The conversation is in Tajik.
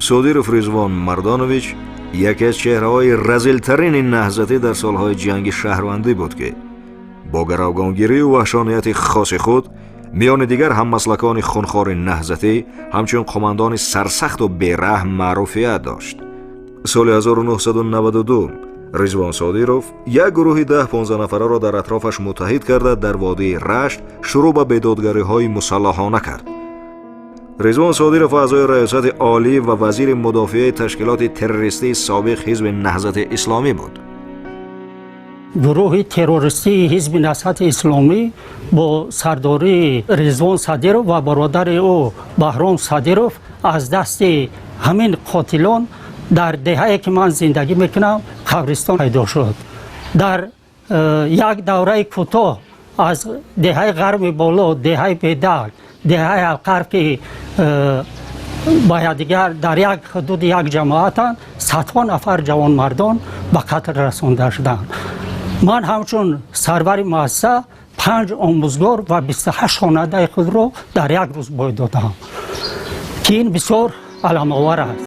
содиров Ризвон Мардонович яке аз чеҳраҳои разилтарини наҳзатӣ дар солҳои ҷанги шаҳрвандӣ буд ки бо гаравгонгирию ваҳшонияти хоси худ миёни дигар ҳаммаслакони хунхори наҳзатӣ ҳамчун қомандони сарсахту бераҳм маъруфият дошт. соли 1992 Ризвон Содиров як гурӯҳи 10-15 нафараро дар атрофаш муттаҳид карда дар водии Рашт шурӯъ ба бедодгариҳои мусаллаҳона кард. Ризвон Содиров аъзои раёсати олӣ ва вазири мудофиаи ташкилоти террористии собиқ ҳизби наҳзати исломӣ буд. гурӯҳи террористии ҳизби наҳзати исломӣ бо сардории Ризвон Содиров ва бародари ӯ Баҳром Содиров аз дасти ҳамин қотилон дар деҳае ки ман зиндагӣ мекунам қабристон пайдо шуд. дар як давраи кӯтоҳ аз деҳаи ғарби боло, деҳаи бедаг, деҳаи алқарб ки ба якдигар дар як ҳудуди як ҷамоатанд, садҳо нафар ҷавонмардон ба қатл расонда шуданд. ман ҳамчун сарвари муассиса 5 омӯзгор ва 28 хонандаи худро дар як рӯз бой додам ки ин бисёр аламовар аст.